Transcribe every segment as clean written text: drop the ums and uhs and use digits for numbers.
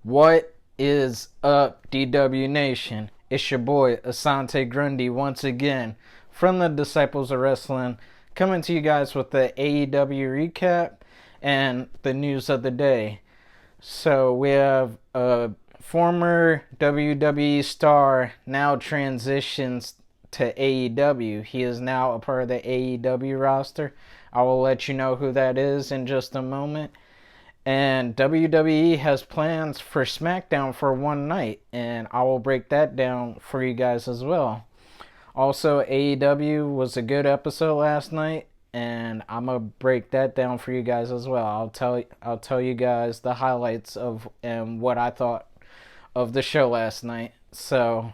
What is up, DW Nation? It's your boy Asante Grundy once again from the Disciples of Wrestling, coming to you guys with the AEW Recap and the news of the day. So we have a former WWE star now transitions to AEW. He is now a part of the AEW roster. I will let you know who that is in just a moment. And WWE has plans for Smackdown for one night, and I will break that down for you guys as well. Also, AEW was a good episode last night, and I'm gonna break that down for you guys as well. I'll tell you guys the highlights of and what I thought of the show last night. So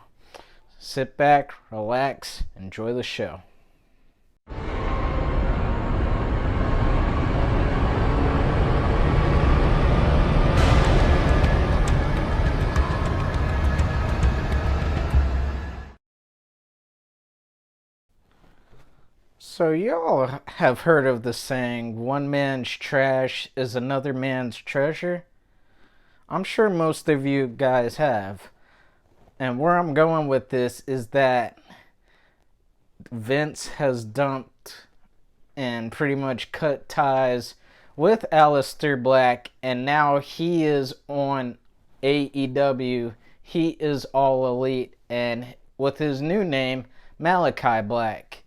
sit back, relax, enjoy the show. So y'all have heard of the saying, one man's trash is another man's treasure? I'm sure most of you guys have. And where I'm going with this is that Vince has dumped and pretty much cut ties with Aleister Black, and now he is on AEW. He is All Elite, and with his new name, Malachi Black.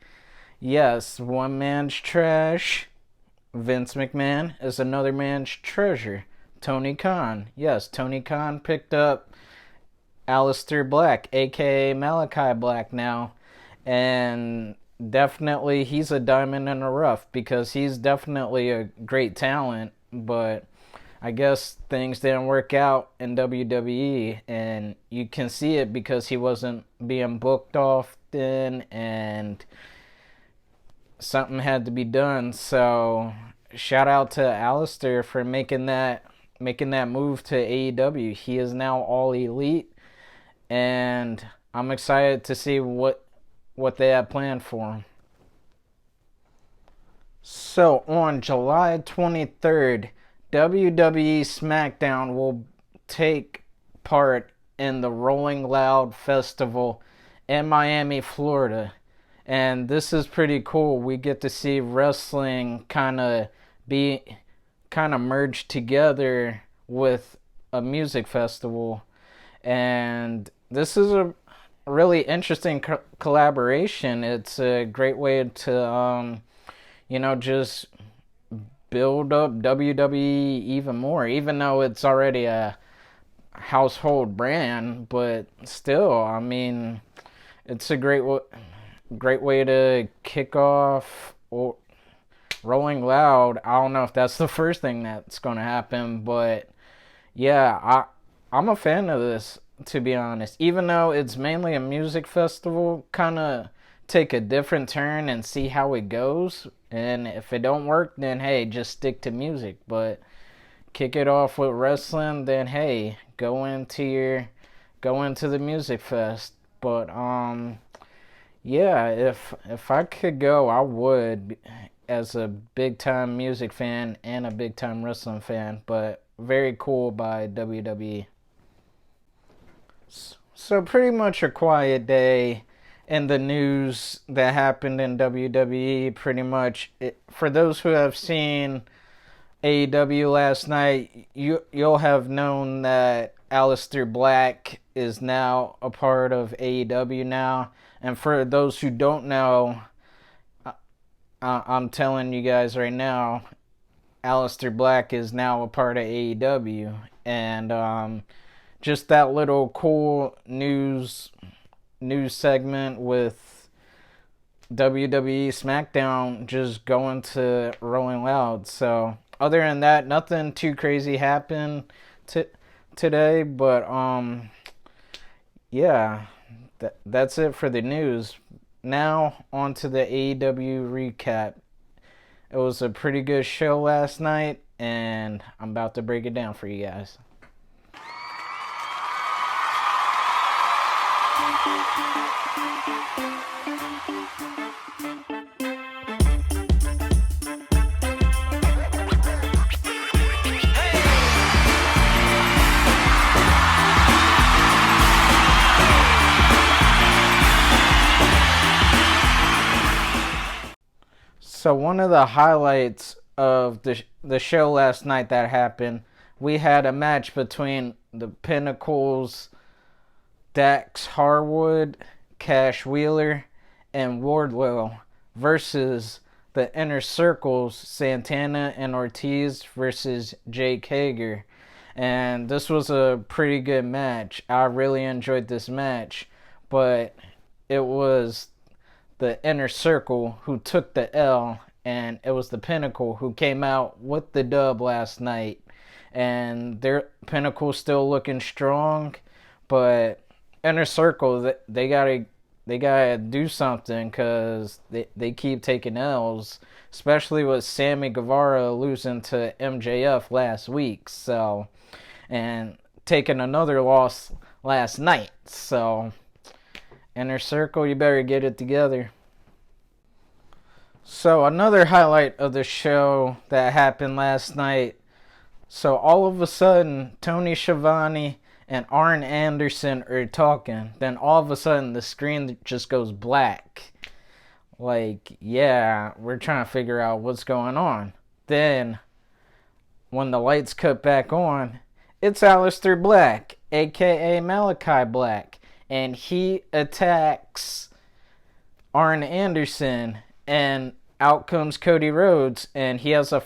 Yes, one man's trash, Vince McMahon, is another man's treasure. Tony Khan. Yes, Tony Khan picked up Aleister Black, aka Malachi Black now. And definitely he's a diamond in the rough because he's definitely a great talent, but I guess things didn't work out in WWE, and you can see it because he wasn't being booked often and something had to be done. So shout out to Aleister for making that move to AEW. He is now All Elite, and I'm excited to see what they have planned for him. So on July 23rd, WWE Smackdown will take part in the Rolling Loud Festival in Miami, Florida. And this is pretty cool. We get to see wrestling kind of merged together with a music festival. And this is a really interesting collaboration. It's a great way to, just build up WWE even more, even though it's already a household brand. But still, I mean, it's a great way to kick off Rolling Loud. I don't know if that's the first thing that's going to happen, but yeah, I'm a fan of this, to be honest. Even though it's mainly a music festival, kind of take a different turn and see how it goes. And if it don't work, then hey, just stick to music. But kick it off with wrestling, then hey, go into the music fest. But yeah, if I could go, I would, as a big time music fan and a big time wrestling fan. But very cool by WWE. So pretty much a quiet day in the news that happened in WWE. Pretty much, for those who have seen AEW last night, you'll have known that Aleister Black is now a part of AEW now. And for those who don't know, I'm telling you guys right now, Aleister Black is now a part of AEW. And just that little cool news segment with WWE Smackdown just going to Rolling Loud. So other than that, nothing too crazy happened today. But yeah, that's it for the news. Now on to the AEW recap. It was a pretty good show last night, and I'm about to break it down for you guys. So one of the highlights of the show last night that happened, we had a match between the Pinnacles, Dax Harwood, Cash Wheeler, and Wardlow versus the Inner Circles, Santana and Ortiz versus Jake Hager. And this was a pretty good match. I really enjoyed this match, but it was the Inner Circle who took the L, and it was the Pinnacle who came out with the dub last night. And their Pinnacle still looking strong, but Inner Circle, they gotta do something because they keep taking L's, especially with Sammy Guevara losing to MJF last week. So, and taking another loss last night. So, Inner Circle, you better get it together. So another highlight of the show that happened last night. So all of a sudden, Tony Schiavone and Arn Anderson are talking. Then all of a sudden, the screen just goes black. Like, yeah, we're trying to figure out what's going on. Then, when the lights cut back on, it's Aleister Black, aka Malachi Black. And he attacks Arn Anderson, and out comes Cody Rhodes, and he has a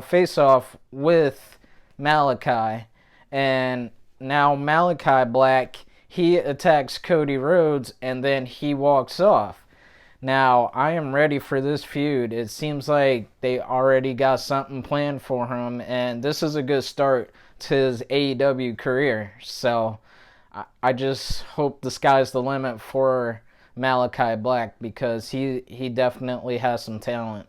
face-off with Malachi. And now Malachi Black, he attacks Cody Rhodes, and then he walks off. Now, I am ready for this feud. It seems like they already got something planned for him, and this is a good start to his AEW career. So, I just hope the sky's the limit for Malachi Black, because he definitely has some talent.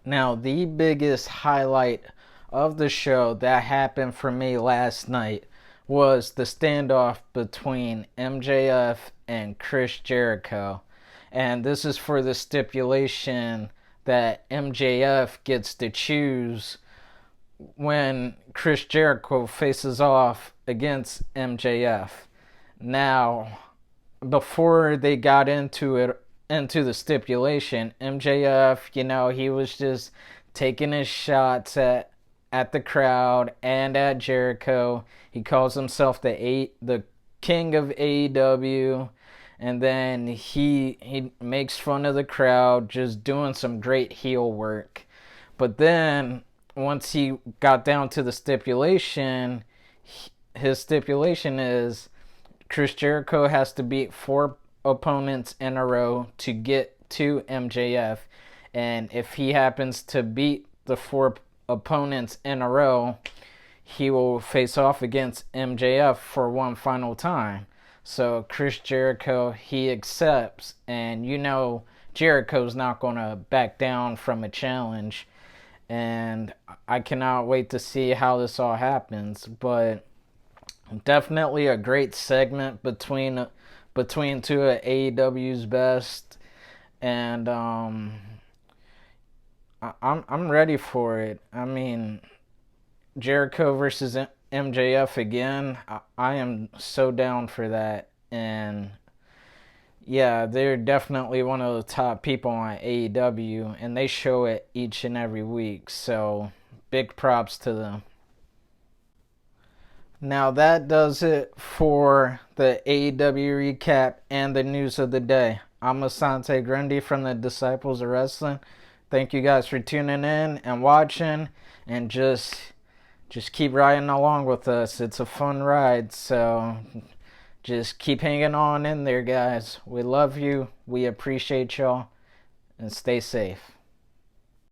Now, the biggest highlight of the show that happened for me last night was the standoff between MJF and Chris Jericho. And this is for the stipulation that MJF gets to choose when Chris Jericho faces off against MJF. Now, before they got into the stipulation, MJF, he was just taking his shots at the crowd and at Jericho. He calls himself the king of AEW, and then he makes fun of the crowd, just doing some great heel work. But then once he got down to the stipulation, his stipulation is Chris Jericho has to beat 4 opponents in a row to get to MJF. And if he happens to beat the 4 opponents in a row, he will face off against MJF for one final time. So Chris Jericho, he accepts, and Jericho's not going to back down from a challenge. And I cannot wait to see how this all happens. But definitely a great segment between two of AEW's best, and I'm ready for it. I mean, Jericho versus MJF again. I am so down for that, and yeah, they're definitely one of the top people on AEW, and they show it each and every week. So big props to them. Now that does it for the AEW recap and the news of the day. I'm Asante Grundy from the Disciples of Wrestling. Thank you guys for tuning in and watching, and just keep riding along with us. It's a fun ride, so just keep hanging on in there, guys. We love you. We appreciate y'all, and stay safe.